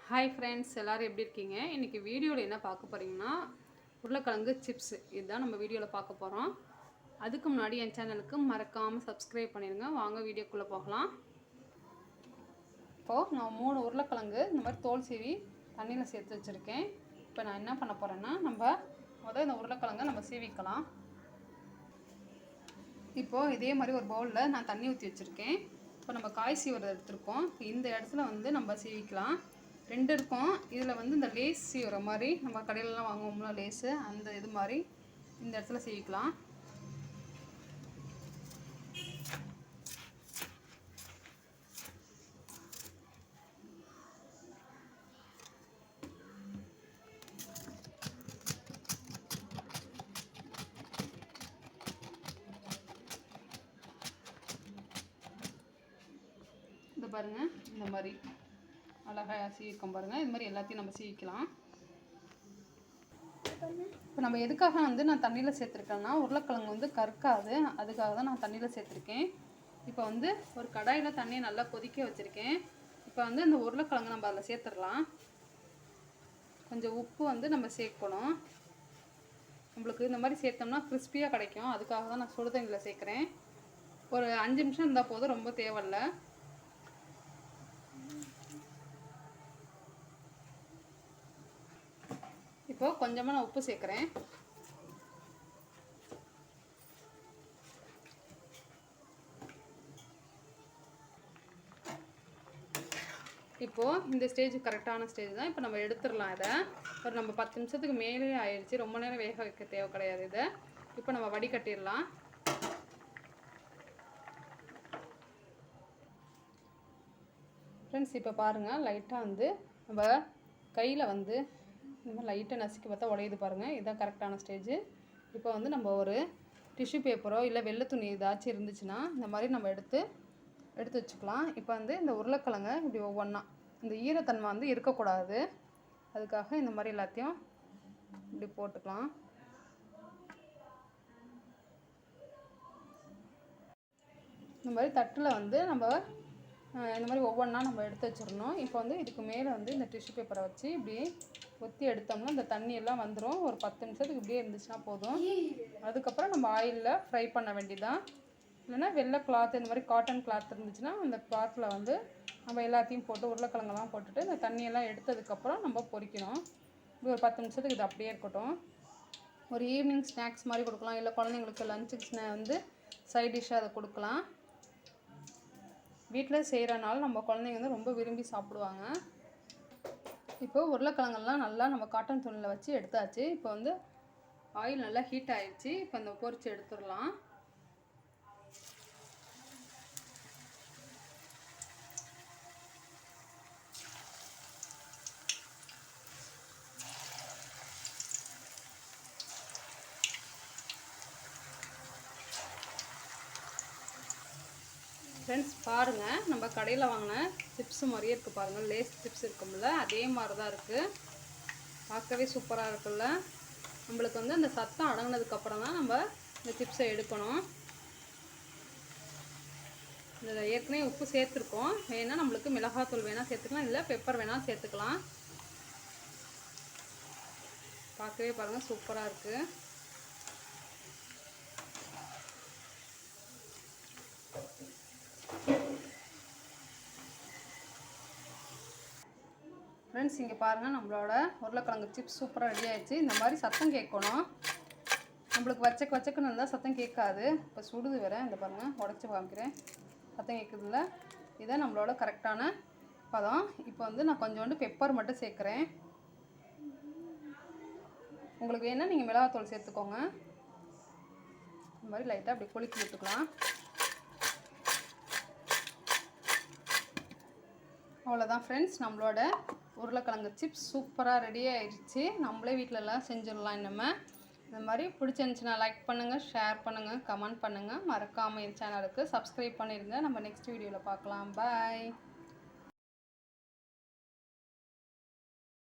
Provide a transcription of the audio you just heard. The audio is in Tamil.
ஹாய் ஃப்ரெண்ட்ஸ், எல்லோரும் எப்படி இருக்கீங்க? இன்றைக்கி வீடியோவில் என்ன பார்க்க போகிறீங்கன்னா, உருளைக்கிழங்கு சிப்ஸ் இதுதான் நம்ம வீடியோவில் பார்க்க போகிறோம். அதுக்கு முன்னாடி என் சேனலுக்கு மறக்காமல் சப்ஸ்கிரைப் பண்ணிடுங்க. வாங்க வீடியோக்குள்ளே போகலாம். இப்போது நான் 3 உருளைக்கிழங்கு இந்த மாதிரி தோல் சீவி தண்ணியில் சேர்த்து வச்சுருக்கேன். இப்போ நான் என்ன பண்ண போகிறேன்னா, முதல் இந்த உருளைக்கிழங்கை நம்ம சீவிக்கலாம். இப்போது இதே மாதிரி ஒரு பவுலில் நான் தண்ணி ஊற்றி வச்சுருக்கேன். இப்போ நம்ம காய் சீவுறது எடுத்துருக்கோம். இப்போ இந்த இடத்துல நம்ம சீவிக்கலாம். 2 இருக்கும். இதில் இந்த லேஸ் சீவுற மாதிரி நம்ம கடையிலலாம் வாங்குவோம்ல லேஸு, அந்த இது மாதிரி இந்த இடத்துல சீவிக்கலாம். இந்த பாருங்கள், இந்த மாதிரி அழகாக சீவிக்கும் பாருங்கள். இது மாதிரி எல்லாத்தையும் நம்ம சீவிக்கலாம். இப்போ நம்ம எதுக்காக நான் தண்ணியில் சேர்த்துருக்கேன்னா, உருளைக்கிழங்கு கற்காது, அதுக்காக தான் நான் தண்ணியில் சேர்த்துருக்கேன். இப்போ ஒரு கடாயில் தண்ணியை நல்லா கொதிக்க வச்சுருக்கேன். இப்போ இந்த உருளைக்கிழங்கு நம்ம அதில் சேர்த்துடலாம். கொஞ்சம் உப்பு நம்ம சேர்க்கணும். நம்மளுக்கு இந்த மாதிரி சேர்த்தோம்னா கிறிஸ்பியாக கிடைக்கும். அதுக்காக தான் நான் சுடு தண்ணியில் சேர்க்குறேன். ஒரு 5 நிமிஷம் இருந்தால் போதும், ரொம்ப தேவையில்லை. இப்போ கொஞ்சமாக நான் உப்பு சேர்க்குறேன். இப்போது இந்த ஸ்டேஜ் கரெக்டான ஸ்டேஜ் தான். இப்போ நம்ம எடுத்துடலாம். இதை நம்ம 10 நிமிஷத்துக்கு மேலே ஆயிடுச்சு. ரொம்ப நேரம் வேக வைக்க தேவை கிடையாது. இதை இப்போ நம்ம வடிகட்டிடலாம். ஃப்ரெண்ட்ஸ், இப்போ பாருங்கள், லைட்டாக நம்ம கையில் இந்த மாதிரி லைட்டாக நசுக்கி பார்த்தா உடையுது பாருங்கள். இதுதான் கரெக்டான ஸ்டேஜு. இப்போ நம்ம ஒரு டிஷ்யூ பேப்பரோ இல்லை வெள்ளை துணி ஏதாச்சும் இருந்துச்சுன்னா இந்த மாதிரி நம்ம எடுத்து வச்சுக்கலாம். இப்போ இந்த உருளைக்கிழங்கை இப்படி ஒவ்வொன்றா இந்த ஈரத்தன்மை இருக்கக்கூடாது. அதுக்காக இந்த மாதிரி எல்லாத்தையும் இப்படி போட்டுக்கலாம். இந்த மாதிரி தட்டில் நம்ம இந்த மாதிரி ஒவ்வொன்றா நம்ம எடுத்து வச்சிடணும். இப்போ இதுக்கு மேலே இந்த டிஷ்யூ பேப்பரை வச்சு இப்படி ஒத்தி எடுத்தோம்னா இந்த தண்ணியெல்லாம் வந்துடும். ஒரு 10 நிமிஷத்துக்கு இப்படியே இருந்துச்சுன்னா போதும். அதுக்கப்புறம் நம்ம ஆயிலில் ஃப்ரை பண்ண வேண்டியதான். இல்லைன்னா வெள்ளை கிளாத், இந்த மாதிரி காட்டன் கிளாத் இருந்துச்சுன்னா அந்த கிளாத்தில் நம்ம எல்லாத்தையும் போட்டு உருளைக்கிழங்கெல்லாம் போட்டுட்டு இந்த தண்ணியெல்லாம் எடுத்ததுக்கப்புறம் நம்ம பொரிக்கணும். இப்படி ஒரு 10 நிமிஷத்துக்கு இது அப்படியே இருக்கட்டும். ஒரு ஈவினிங் ஸ்நாக்ஸ் மாதிரி கொடுக்கலாம், இல்லை குழந்தைங்களுக்கு லஞ்சுக்கு சைட் டிஷ்ஷாக அதை கொடுக்கலாம். வீட்டில் செய்கிறனால நம்ம குழந்தைங்க ரொம்ப விரும்பி சாப்பிடுவாங்க. இப்போ உருளைக்கிழங்கெல்லாம் நல்லா நம்ம காட்டன் துணியில் வச்சு எடுத்தாச்சு. இப்போ ஆயில் நல்லா ஹீட் ஆகிடுச்சு. இப்போ இந்த பொரிச்சு எடுத்துடலாம். ஃப்ரெண்ட்ஸ், பாருங்கள், நம்ம கடையில் வாங்கின சிப்ஸு மாதிரியே இருக்குது பாருங்கள். லேஸ் சிப்ஸ் இருக்கும்ல, அதே மாதிரி தான் இருக்குது. பார்க்கவே சூப்பராக இருக்குல்ல. நம்மளுக்கு அந்த சத்தம் அடங்கினதுக்கப்புறம் தான் நம்ம இந்த சிப்ஸை எடுக்கணும். இதில் ஏற்கனவே உப்பு சேர்த்துருக்கோம். வேணால் நம்மளுக்கு மிளகாத்தூள் வேணால் சேர்த்துக்கலாம், இல்லை பெப்பர் வேணால் சேர்த்துக்கலாம். பார்க்கவே பாருங்கள், சூப்பராக இருக்குது. ஃப்ரெண்ட்ஸ், இங்கே பாருங்கள், நம்மளோட உருளைக்கிழங்கு சிப்ஸ் சூப்பராக ரெடி ஆகிடுச்சு. இந்த மாதிரி சத்தம் கேட்கணும். நம்மளுக்கு வச்சக்குன்னு இருந்தால் சத்தம் கேட்காது. இப்போ சுடுது வேறு, இந்த பாருங்கள், உடச்சி காமிக்கிறேன். சத்தம் கேட்குதுல்ல, இதான் நம்மளோட கரெக்டான பதம். இப்போ நான் கொஞ்சோண்டு பெப்பர் மட்டும் சேர்க்குறேன். உங்களுக்கு வேணால் நீங்கள் மிளகாத்தூள் சேர்த்துக்கோங்க. இந்த மாதிரி லைட்டாக அப்படி குலுக்கி விட்டுக்கலாம். அவ்வளோதான் ஃப்ரெண்ட்ஸ், நம்மளோட உருளைக்கிழங்கு சிப்ஸ் சூப்பராக ரெடி ஆகிடுச்சு. நம்மளே வீட்டிலலாம் செஞ்சிடலாம். இந்த மாதிரி பிடிச்சிருந்துச்சுன்னா லைக் பண்ணுங்கள், ஷேர் பண்ணுங்கள், கமெண்ட் பண்ணுங்கள். மறக்காமல் என் சேனலுக்கு சப்ஸ்கிரைப் பண்ணிடுங்க. நம்ம நெக்ஸ்ட் வீடியோவில் பார்க்கலாம். பாய்.